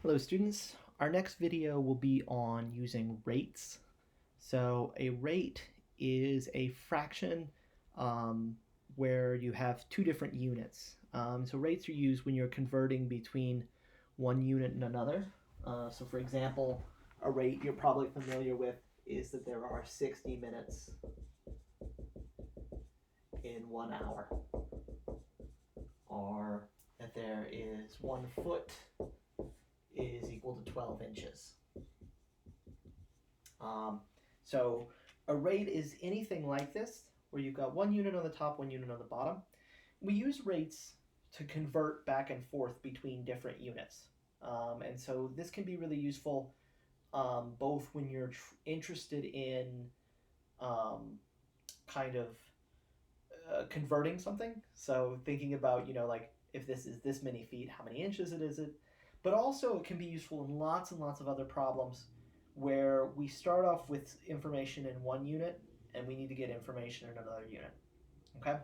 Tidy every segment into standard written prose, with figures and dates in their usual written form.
Hello students, our next video will be on using rates. So a rate is a fraction where you have two different units. So rates are used when you're converting between one unit and another. So for example, a rate you're probably familiar with is that there are 60 minutes in 1 hour, or that there is 1 foot is equal to 12 inches. So a rate is anything like this, where you've got one unit on the top, one unit on the bottom. We use rates to convert back and forth between different units. And so this can be really useful both when you're interested in kind of converting something. So thinking about, like if this is this many feet, how many inches is it? But also it can be useful in lots and lots of other problems where we start off with information in one unit and we need to get information in another unit. Okay?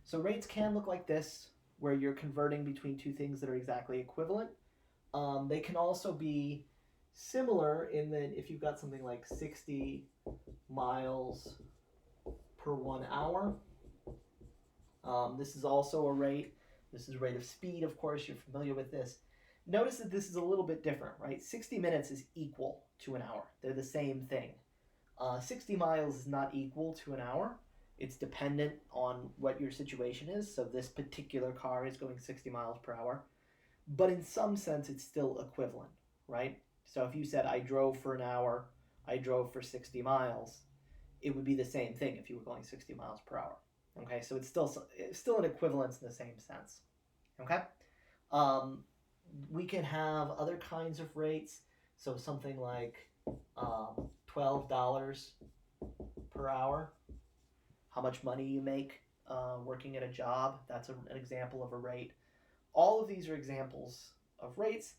So rates can look like this, where you're converting between two things that are exactly equivalent. They can also be similar in that if you've got something like 60 miles per 1 hour, this is also a rate. This is a rate of speed, of course, you're familiar with this. Notice that this is a little bit different, right? 60 minutes is equal to an hour. They're the same thing. 60 miles is not equal to an hour. It's dependent on what your situation is. So this particular car is going 60 miles per hour. But in some sense, it's still equivalent, right? So if you said, I drove for an hour, I drove for 60 miles, it would be the same thing if you were going 60 miles per hour. Okay, so it's still an equivalence in the same sense. Okay? We can have other kinds of rates. So something like $12 per hour. How much money you make working at a job. That's an example of a rate. All of these are examples of rates.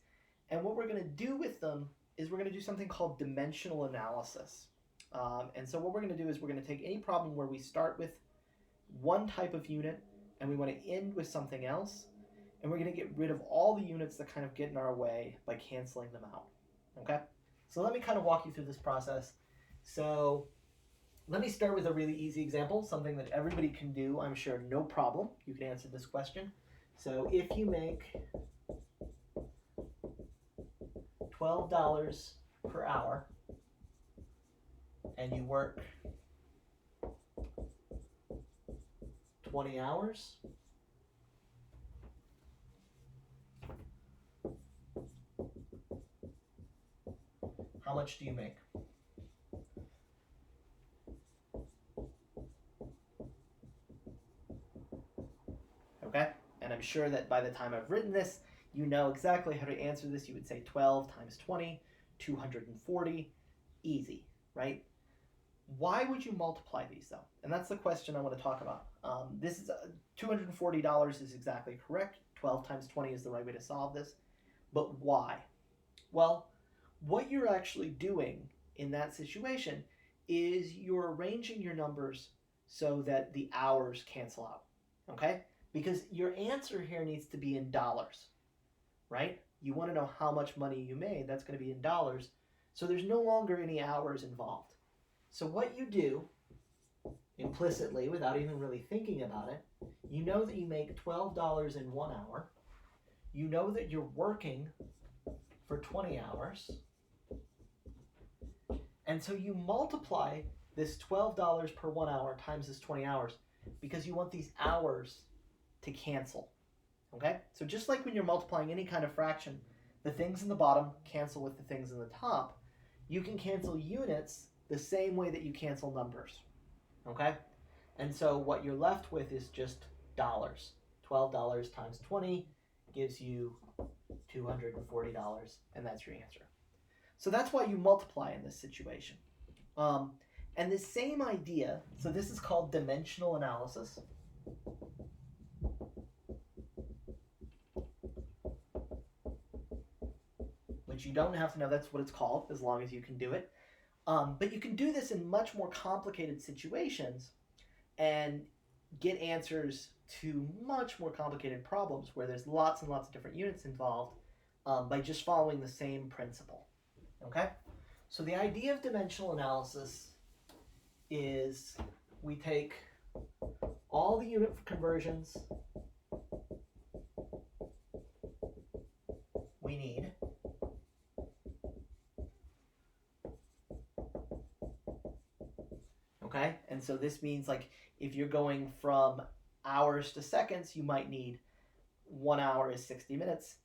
And what we're going to do with them is we're going to do something called dimensional analysis. And so what we're going to do is we're going to take any problem where we start with one type of unit and we want to end with something else. And we're going to get rid of all the units that kind of get in our way by canceling them out. Okay? So let me kind of walk you through this process. So let me start with a really easy example, something that everybody can do, I'm sure, no problem. You can answer this question. So if you make $12 per hour and you work 20 hours, how much do you make? Okay? And I'm sure that by the time I've written this, you know exactly how to answer this. You would say 12 times 20, 240, easy, right? Why would you multiply these though? And that's the question I want to talk about. This is $240 is exactly correct. 12 times 20 is the right way to solve this. But why? Well, what you're actually doing in that situation is you're arranging your numbers so that the hours cancel out, okay? Because your answer here needs to be in dollars, right? You want to know how much money you made. That's going to be in dollars. So there's no longer any hours involved. So what you do implicitly, without even really thinking about it, you know that you make $12 in 1 hour. You know that you're working for 20 hours. And so you multiply this $12 per 1 hour times this 20 hours because you want these hours to cancel. Okay? So just like when you're multiplying any kind of fraction, the things in the bottom cancel with the things in the top. You can cancel units the same way that you cancel numbers. Okay? And so what you're left with is just dollars. $12 times 20 gives you $240, and that's your answer. So that's why you multiply in this situation. And the same idea, so this is called dimensional analysis. Which you don't have to know that's what it's called, as long as you can do it. But you can do this in much more complicated situations and get answers to much more complicated problems where there's lots and lots of different units involved by just following the same principle. Okay? So the idea of dimensional analysis is we take all the unit conversions we need, okay? And so this means like if you're going from hours to seconds, you might need 1 hour is 60 minutes,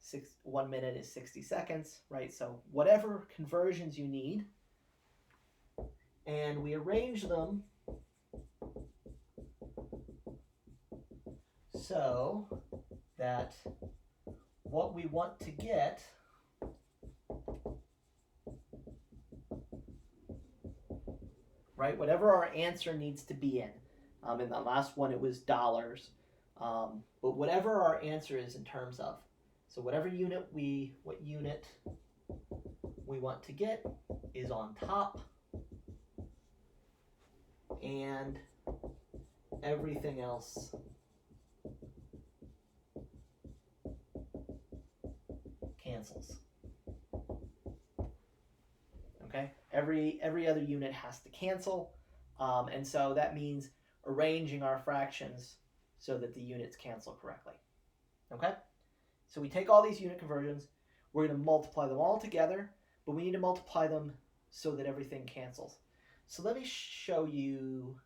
1 minute is 60 seconds, right? So whatever conversions you need, and we arrange them so that what we want to get right, whatever our answer needs to be in. In the last one, it was dollars. But whatever our answer is in terms of, so whatever unit what unit we want to get is on top, and everything else cancels. Okay, every other unit has to cancel, and so that means arranging our fractions so that the units cancel correctly. Okay, so we take all these unit conversions, we're going to multiply them all together, but we need to multiply them so that everything cancels. So let me show you